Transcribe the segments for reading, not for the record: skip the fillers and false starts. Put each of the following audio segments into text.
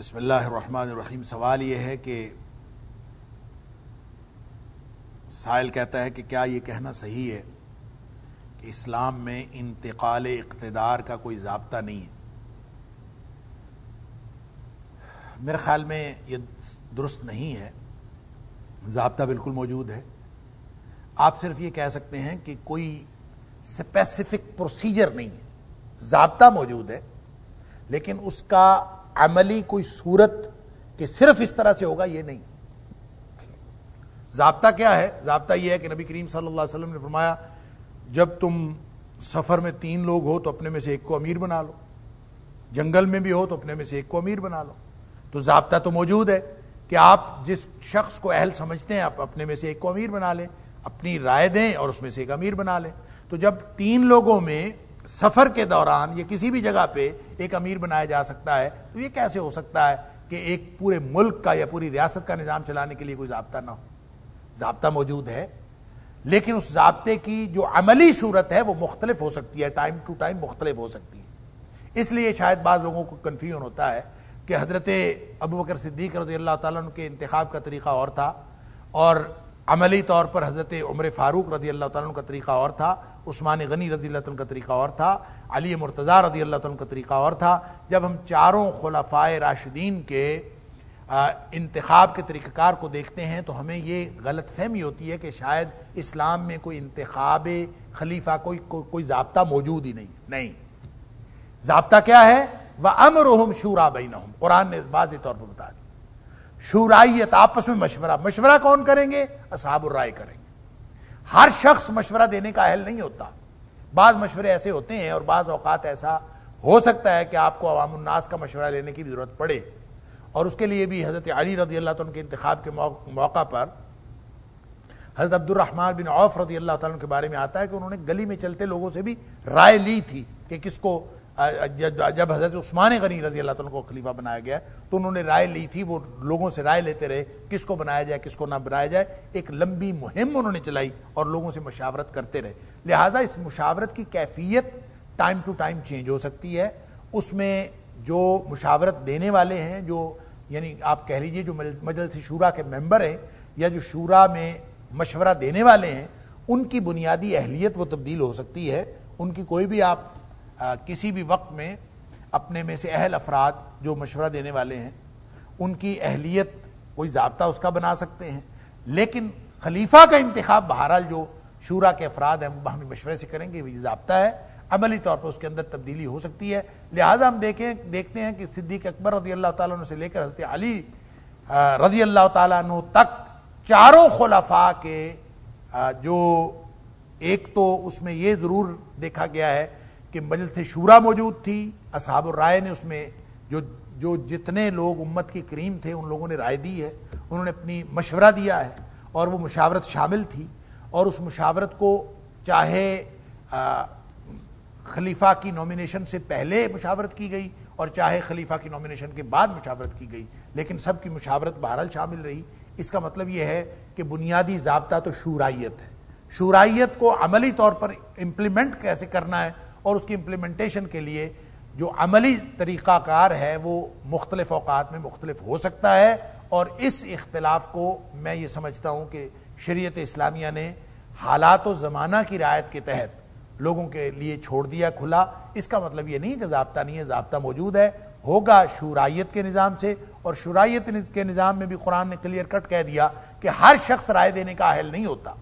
بسم اللہ الرحمن الرحیم۔ سوال یہ ہے کہ سائل کہتا ہے کہ کیا یہ کہنا صحیح ہے کہ اسلام میں انتقال اقتدار کا کوئی ضابطہ نہیں ہے؟ میرے خیال میں یہ درست نہیں ہے، ضابطہ بالکل موجود ہے۔ آپ صرف یہ کہہ سکتے ہیں کہ کوئی اسپیسیفک پروسیجر نہیں ہے، ضابطہ موجود ہے لیکن اس کا عملی کوئی صورت کہ صرف اس طرح سے ہوگا یہ نہیں۔ ضابطہ کیا ہے؟ ضابطہ یہ ہے کہ نبی کریم صلی اللہ علیہ وسلم نے فرمایا جب تم سفر میں 3 لوگ ہو تو اپنے میں سے ایک کو امیر بنا لو، جنگل میں بھی ہو تو اپنے میں سے ایک کو امیر بنا لو۔ تو ضابطہ تو موجود ہے کہ آپ جس شخص کو اہل سمجھتے ہیں آپ اپنے میں سے ایک کو امیر بنا لیں، اپنی رائے دیں اور اس میں سے ایک امیر بنا لیں۔ تو جب 3 لوگوں میں سفر کے دوران یا کسی بھی جگہ پہ ایک امیر بنایا جا سکتا ہے تو یہ کیسے ہو سکتا ہے کہ ایک پورے ملک کا یا پوری ریاست کا نظام چلانے کے لیے کوئی ضابطہ نہ ہو؟ ضابطہ موجود ہے لیکن اس ضابطے کی جو عملی صورت ہے وہ مختلف ہو سکتی ہے، ٹائم ٹو ٹائم مختلف ہو سکتی ہے۔ اس لیے شاید بعض لوگوں کو کنفیوژن ہوتا ہے کہ حضرت ابوبکر صدیق رضی اللہ تعالیٰ عنہ کے انتخاب کا طریقہ اور تھا اور عملی طور پر حضرت عمر فاروق رضی اللہ تعالیٰ عنہ کا طریقہ اور تھا، عثمان غنی رضی اللہ تعالیٰ عنہ کا طریقہ اور تھا، علی مرتضیٰ رضی اللہ تعالیٰ عنہ کا طریقہ اور تھا۔ جب ہم چاروں خلفائے راشدین کے انتخاب کے طریقہ کار کو دیکھتے ہیں تو ہمیں یہ غلط فہمی ہوتی ہے کہ شاید اسلام میں کوئی انتخاب خلیفہ کوئی ضابطہ موجود ہی نہیں۔ ضابطہ کیا ہے؟ وَأَمْرُهُمْ شُورَىٰ بَيْنَهُمْ، قرآن نے واضح طور پر بتا دیا۔ شورائیت، آپس میں مشورہ کون کریں گے؟ اصحاب الرائے کریں گے۔ ہر شخص مشورہ دینے کا اہل نہیں ہوتا، بعض مشورے ایسے ہوتے ہیں اور بعض اوقات ایسا ہو سکتا ہے کہ آپ کو عوام الناس کا مشورہ لینے کی بھی ضرورت پڑے، اور اس کے لیے بھی حضرت علی رضی اللہ عنہ کے انتخاب کے موقع پر حضرت عبد الرحمن بن عوف رضی اللہ تعالیٰ عنہ کے بارے میں آتا ہے کہ انہوں نے گلی میں چلتے لوگوں سے بھی رائے لی تھی کہ کس کو، جب حضرت عثمان غنی رضی اللہ تعالیٰ کو خلیفہ بنایا گیا تو انہوں نے رائے لی تھی، وہ لوگوں سے رائے لیتے رہے کس کو بنایا جائے کس کو نہ بنایا جائے۔ ایک لمبی مہم انہوں نے چلائی اور لوگوں سے مشاورت کرتے رہے۔ لہٰذا اس مشاورت کی کیفیت ٹائم ٹو ٹائم چینج ہو سکتی ہے۔ اس میں جو مشاورت دینے والے ہیں، جو یعنی آپ کہہ لیجئے جو مجلس شورا کے ممبر ہیں یا جو شورا میں مشورہ دینے والے ہیں، ان کی بنیادی اہلیت وہ تبدیل ہو سکتی ہے۔ ان کی کوئی بھی آپ کسی بھی وقت میں اپنے میں سے اہل افراد جو مشورہ دینے والے ہیں ان کی اہلیت کوئی ضابطہ اس کا بنا سکتے ہیں، لیکن خلیفہ کا انتخاب بہرحال جو شورا کے افراد ہیں وہ باہمی مشورے سے کریں گے، یہ ضابطہ ہے۔ عملی طور پر اس کے اندر تبدیلی ہو سکتی ہے۔ لہٰذا ہم دیکھتے ہیں کہ صدیق اکبر رضی اللہ تعالیٰ عنہ سے لے کر حضرت علی رضی اللہ تعالیٰ عنہ تک چاروں خلفاء کے جو ایک تو اس میں یہ ضرور دیکھا گیا ہے کہ مجلس شورا موجود تھی، اصحاب الرائے نے اس میں جو جتنے لوگ امت کی کریم تھے ان لوگوں نے رائے دی ہے، انہوں نے اپنی مشورہ دیا ہے اور وہ مشاورت شامل تھی، اور اس مشاورت کو چاہے خلیفہ کی نومینیشن سے پہلے مشاورت کی گئی اور چاہے خلیفہ کی نومینیشن کے بعد مشاورت کی گئی، لیکن سب کی مشاورت بہرحال شامل رہی۔ اس کا مطلب یہ ہے کہ بنیادی ضابطہ تو شورائیت ہے۔ شورائیت کو عملی طور پر امپلیمنٹ کیسے کرنا ہے اور اس کی امپلیمنٹیشن کے لیے جو عملی طریقہ کار ہے وہ مختلف اوقات میں مختلف ہو سکتا ہے، اور اس اختلاف کو میں یہ سمجھتا ہوں کہ شریعت اسلامیہ نے حالات و زمانہ کی رعایت کے تحت لوگوں کے لیے چھوڑ دیا کھلا۔ اس کا مطلب یہ نہیں کہ ضابطہ نہیں ہے، ضابطہ موجود ہے، ہوگا شورائیت کے نظام سے، اور شورائیت کے نظام میں بھی قرآن نے کلیئر کٹ کہہ دیا کہ ہر شخص رائے دینے کا اہل نہیں ہوتا۔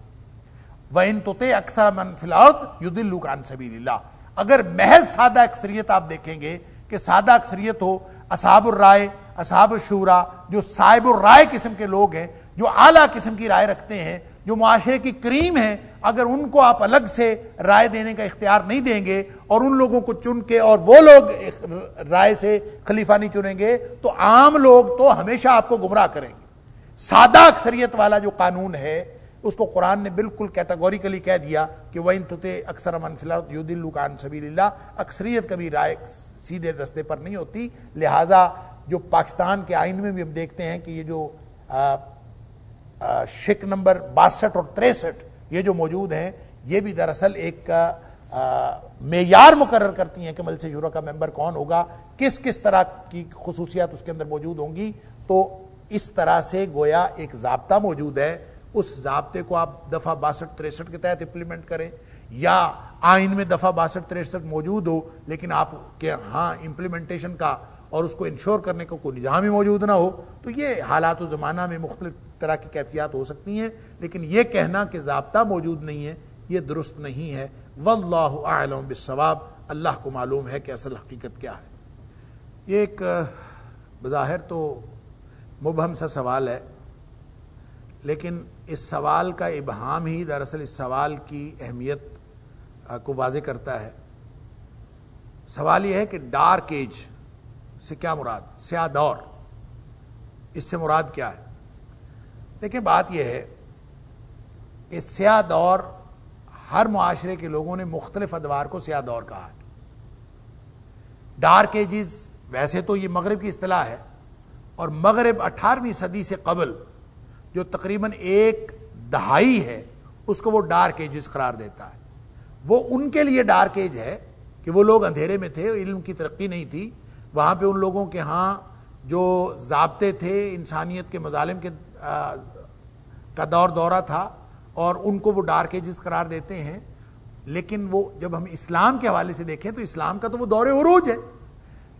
وَإِن تُطِعْ أَكْثَرَ مَن فِي الْأَرْضِ يُضِلُّوكَ عَن سَبِيلِ اللَّهِ، اگر محض سادہ اکثریت آپ دیکھیں گے کہ سادہ اکثریت ہو، اصحاب الرائے، اصحاب الشورا، جو صاحب الرائے قسم کے لوگ ہیں، جو اعلیٰ قسم کی رائے رکھتے ہیں، جو معاشرے کی کریم ہیں، اگر ان کو آپ الگ سے رائے دینے کا اختیار نہیں دیں گے اور ان لوگوں کو چن کے اور وہ لوگ رائے سے خلیفہ نہیں چنیں گے تو عام لوگ تو ہمیشہ آپ کو گمراہ کریں گے۔ سادہ اکثریت والا جو قانون ہے اس کو قرآن نے بالکل کیٹاگوریکلی کہہ دیا کہ وَإِن تُطِعْ أَكْثَرَ مَن فِي الْأَرْضِ يُضِلُّوكَ عَن سَبِيلِ اللَّهِ، اکثریت کبھی رائے سیدھے رستے پر نہیں ہوتی۔ لہٰذا جو پاکستان کے آئین میں بھی ہم دیکھتے ہیں کہ یہ جو شک نمبر 62 اور 63 یہ جو موجود ہیں، یہ بھی دراصل ایک معیار مقرر کرتی ہیں کہ مجلس شورا کا ممبر کون ہوگا، کس کس طرح کی خصوصیات اس کے اندر موجود ہوں گی. تو اس طرح سے گویا ایک ضابطہ موجود ہے, اس ضابطے کو آپ دفعہ 62-63 کے تحت امپلیمنٹ کریں, یا آئین میں دفعہ 62-63 موجود ہو لیکن آپ کے ہاں امپلیمنٹیشن کا اور اس کو انشور کرنے کا کوئی نظام ہی موجود نہ ہو, تو یہ حالات و زمانہ میں مختلف طرح کی کیفیات ہو سکتی ہیں. لیکن یہ کہنا کہ ضابطہ موجود نہیں ہے یہ درست نہیں ہے. واللہ اعلم بالصواب, اللہ کو معلوم ہے کہ اصل حقیقت کیا ہے. یہ ایک بظاہر تو مبہم سا سوال ہے, لیکن اس سوال کا ابہام ہی دراصل اس سوال کی اہمیت کو واضح کرتا ہے. سوال یہ ہے کہ ڈارک ایج سے کیا مراد, سیاہ دور, اس سے مراد کیا ہے؟ دیکھیں بات یہ ہے کہ سیاہ دور ہر معاشرے کے لوگوں نے مختلف ادوار کو سیاہ دور کہا ہے. ڈارک ایجز ویسے تو یہ مغرب کی اصطلاح ہے, اور مغرب 18ویں صدی سے قبل جو تقریباً 1 دہائی ہے اس کو وہ ڈارک ایجز قرار دیتا ہے. وہ ان کے لیے ڈارک ایج ہے کہ وہ لوگ اندھیرے میں تھے, علم کی ترقی نہیں تھی, وہاں پہ ان لوگوں کے ہاں جو ضابطے تھے انسانیت کے مظالم کے کا دورہ تھا, اور ان کو وہ ڈارک ایجز قرار دیتے ہیں. لیکن وہ جب ہم اسلام کے حوالے سے دیکھیں تو اسلام کا تو وہ دور عروج ہے,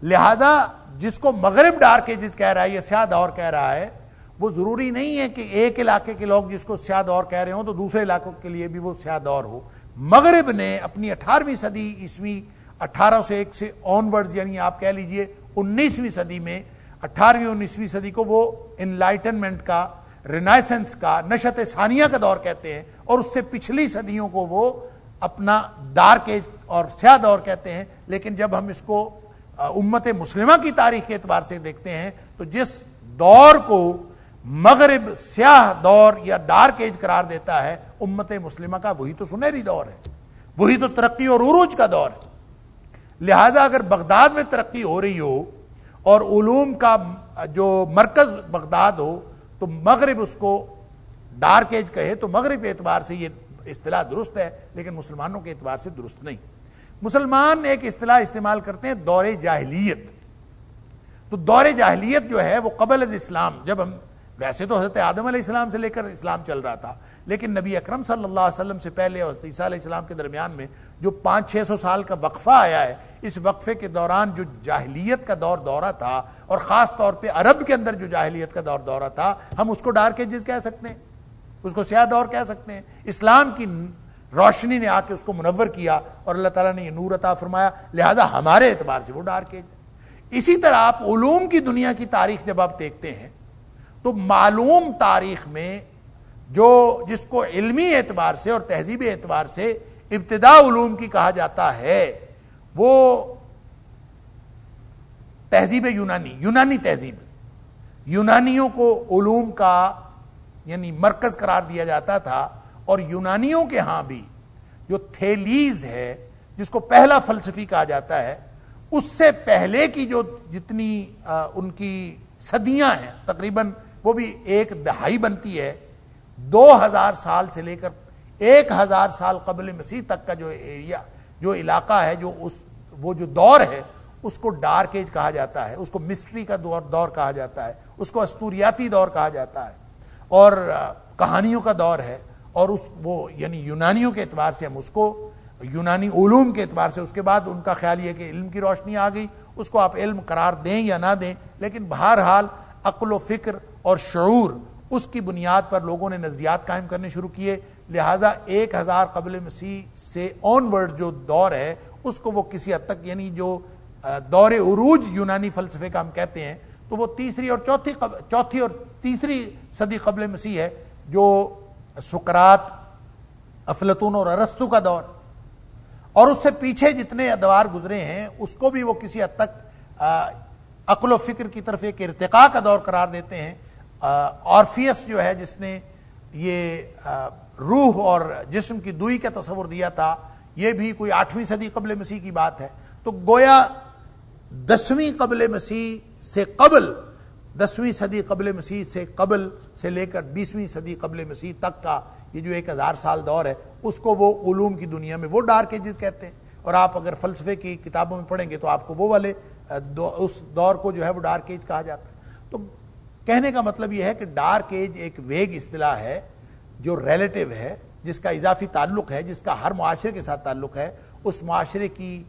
لہٰذا جس کو مغرب ڈارک ایجز کہہ رہا ہے یا سیاہ دور کہہ رہا ہے, وہ ضروری نہیں ہے کہ ایک علاقے کے لوگ جس کو سیاہ دور کہہ رہے ہوں تو دوسرے علاقوں کے لیے بھی وہ سیاہ دور ہو. مغرب نے اپنی 18ویں صدی عیسوی 1801 سے آنورڈز, یعنی آپ کہہ لیجئے 19ویں صدی میں, 18ویں 19ویں صدی کو وہ انلائٹنمنٹ کا, رینائسنس کا, نشأت ثانیہ کا دور کہتے ہیں, اور اس سے پچھلی صدیوں کو وہ اپنا ڈارک ایج اور سیاہ دور کہتے ہیں. لیکن جب ہم اس کو امت مسلمہ کی تاریخ کے اعتبار سے دیکھتے ہیں تو جس دور کو مغرب سیاہ دور یا ڈارک ایج قرار دیتا ہے امت مسلمہ کا, وہی تو سنہری دور ہے, وہی تو ترقی اور عروج کا دور ہے. لہٰذا اگر بغداد میں ترقی ہو رہی ہو اور علوم کا جو مرکز بغداد ہو تو مغرب اس کو ڈارک ایج کہے تو مغرب کے اعتبار سے یہ اصطلاح درست ہے, لیکن مسلمانوں کے اعتبار سے درست نہیں. مسلمان ایک اصطلاح استعمال کرتے ہیں دور جاہلیت. تو دور جاہلیت جو ہے وہ قبل از اسلام, جب ہم ویسے تو حضرت آدم علیہ السلام سے لے کر اسلام چل رہا تھا, لیکن نبی اکرم صلی اللہ علیہ وسلم سے پہلے اور عیسیٰ علیہ السلام کے درمیان میں جو 500-600 سال کا وقفہ آیا ہے, اس وقفے کے دوران جو جاہلیت کا دورہ تھا, اور خاص طور پہ عرب کے اندر جو جاہلیت کا دورہ تھا, ہم اس کو ڈارک ایجز کہہ سکتے ہیں, اس کو سیاہ دور کہہ سکتے ہیں. اسلام کی روشنی نے آ کے اس کو منور کیا اور اللہ تعالیٰ نے یہ نور عطا فرمایا, لہذا ہمارے اعتبار سے وہ ڈارک ایج ہے. اسی طرح آپ علوم کی دنیا کی تاریخ جب آپ دیکھتے ہیں تو معلوم تاریخ میں جو جس کو علمی اعتبار سے اور تہذیبی اعتبار سے ابتدا علوم کی کہا جاتا ہے وہ تہذیب یونانی تہذیب. یونانیوں کو علوم کا یعنی مرکز قرار دیا جاتا تھا, اور یونانیوں کے ہاں بھی جو تھیلیز ہے جس کو پہلا فلسفی کہا جاتا ہے, اس سے پہلے کی جو جتنی ان کی صدیاں ہیں تقریباً وہ بھی 1 دہائی بنتی ہے. 2000 سال سے لے کر 1000 سال قبل مسیح تک کا جو ایریا جو علاقہ ہے وہ جو دور ہے اس کو ڈارک ایج کہا جاتا ہے, اس کو مسٹری کا دور کہا جاتا ہے, اس کو اسطوریاتی دور کہا جاتا ہے, اور کہانیوں کا دور ہے. اور وہ یعنی یونانیوں کے اعتبار سے ہم اس کو یونانی علوم کے اعتبار سے, اس کے بعد ان کا خیال یہ کہ علم کی روشنی آ گئی, اس کو آپ علم قرار دیں یا نہ دیں, لیکن بہرحال عقل و فکر اور شعور اس کی بنیاد پر لوگوں نے نظریات قائم کرنے شروع کیے. لہٰذا 1000 قبل مسیح سے آنورڈ جو دور ہے اس کو وہ کسی حد تک یعنی جو دور عروج یونانی فلسفے کا ہم کہتے ہیں تو وہ چوتھی اور تیسری صدی قبل مسیح ہے, جو سقراط, افلاطون اور ارسطو کا دور. اور اس سے پیچھے جتنے ادوار گزرے ہیں اس کو بھی وہ کسی حد تک عقل و فکر کی طرف ایک ارتقاء کا دور قرار دیتے ہیں. آرفیس جو ہے جس نے یہ روح اور جسم کی دوئی کا تصور دیا تھا, یہ بھی کوئی 8ویں صدی قبل مسیح کی بات ہے. تو گویا 10ویں قبل مسیح سے قبل 10ویں صدی قبل مسیح سے قبل سے لے کر 20ویں صدی قبل مسیح تک کا یہ جو 1000 سال دور ہے اس کو وہ علوم کی دنیا میں وہ ڈارک ایجز کہتے ہیں. اور آپ اگر فلسفے کی کتابوں میں پڑھیں گے تو آپ کو وہ والے اس دور کو جو ہے وہ ڈارک ایج کہا جاتا ہے۔ تو کہنے کا مطلب یہ ہے کہ ڈارک ایج ایک ویگ اصطلاح ہے جو ریلیٹیو ہے، جس کا اضافی تعلق ہے، جس کا ہر معاشرے کے ساتھ تعلق ہے، اس معاشرے کی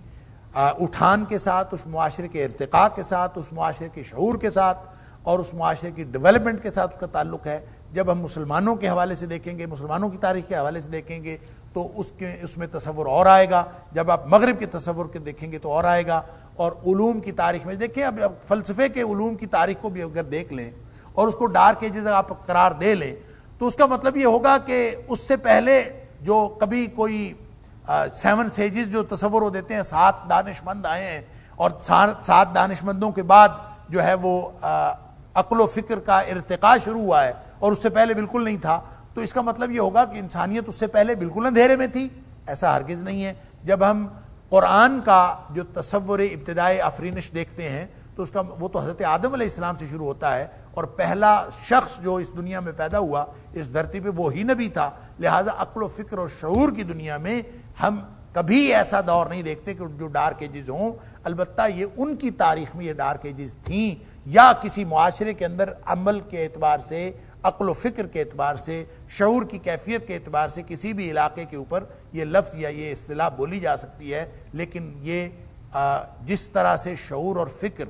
اٹھان کے ساتھ، اس معاشرے کے ارتقاء کے ساتھ، اس معاشرے کے شعور کے ساتھ اور اس معاشرے کی ڈیولپمنٹ کے ساتھ اس کا تعلق ہے۔ جب ہم مسلمانوں کے حوالے سے دیکھیں گے، مسلمانوں کی تاریخ کے حوالے سے دیکھیں گے تو اس میں تصور اور آئے گا، جب آپ مغرب کے تصور کے دیکھیں گے تو اور آئے گا، اور علوم کی تاریخ میں دیکھیں، اب فلسفے کے علوم کی تاریخ کو بھی اگر دیکھ لیں اور اس کو ڈارک ایجز آپ قرار دے لیں تو اس کا مطلب یہ ہوگا کہ اس سے پہلے جو کبھی کوئی 7 سیجز جو تصور ہو دیتے ہیں، 7 دانشمند آئے ہیں اور 7 دانشمندوں کے بعد جو ہے وہ عقل و فکر کا ارتقاء شروع ہوا ہے اور اس سے پہلے بالکل نہیں تھا، تو اس کا مطلب یہ ہوگا کہ انسانیت اس سے پہلے بالکل اندھیرے میں تھی۔ ایسا ہرگز نہیں ہے۔ جب ہم قرآن کا جو تصور ابتدائی آفرینش دیکھتے ہیں تو اس کا وہ تو حضرت آدم علیہ السلام سے شروع ہوتا ہے، اور پہلا شخص جو اس دنیا میں پیدا ہوا اس دھرتی پہ وہی نبی تھا۔ لہٰذا عقل و فکر اور شعور کی دنیا میں ہم کبھی ایسا دور نہیں دیکھتے کہ جو ڈارک ایجز ہوں۔ البتہ یہ ان کی تاریخ میں یہ ڈارک ایجز تھیں، یا کسی معاشرے کے اندر عمل کے اعتبار سے، عقل و فکر کے اعتبار سے، شعور کی کیفیت کے اعتبار سے کسی بھی علاقے کے اوپر یہ لفظ یا یہ اصطلاح بولی جا سکتی ہے، لیکن یہ جس طرح سے شعور اور فکر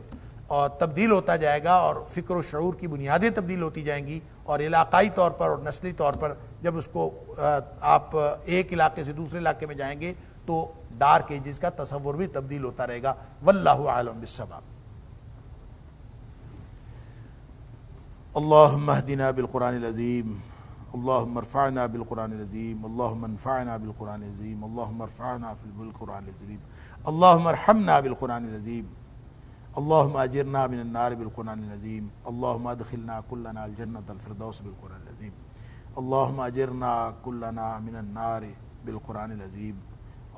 اور تبدیل ہوتا جائے گا اور فکر و شعور کی بنیادیں تبدیل ہوتی جائیں گی، اور علاقائی طور پر اور نسلی طور پر جب اس کو آپ ایک علاقے سے دوسرے علاقے میں جائیں گے تو ڈارک ایجز کا تصور بھی تبدیل ہوتا رہے گا۔ واللہ اعلم بالصواب۔ اللہم اہدنا بالقرآن العظیم، اللہم ارفعنا بالقرآن العظیم، اللہم انفعنا بالقرآن العظیم، اللہم ارفعنا بالقرآن العظیم، اللہم ارحمنا بالقرآن العظیم، اللہم اجرنا من النار بالقرآن العظیم، اللہم ادخلنا کلنا الجنة الفردوس بالقرآن العظیم، اللہم اجرنا کلنا من النار بالقرآن العظیم،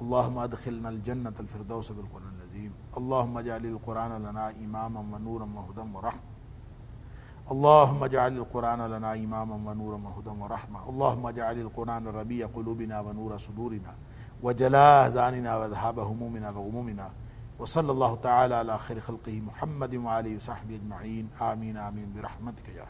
اللہم ادخلنا الجنة الفردوس بالقرآن العظیم، اللہم اجعل القرآن لنا اماما ونورا وہدى ورحمة، اللہم اجعل القرآن لنا اماما ونورا وہدى ورحمة، اللہم اجعل القرآن ربیع قلوبنا ونور صدورنا وجلاء احزاننا وذهاب همومنا وغمومنا، وصلی اللہ تعالی علی خیر خلقہ محمد وآلہ وصحبہ اجمعین، آمین آمین برحمتک یا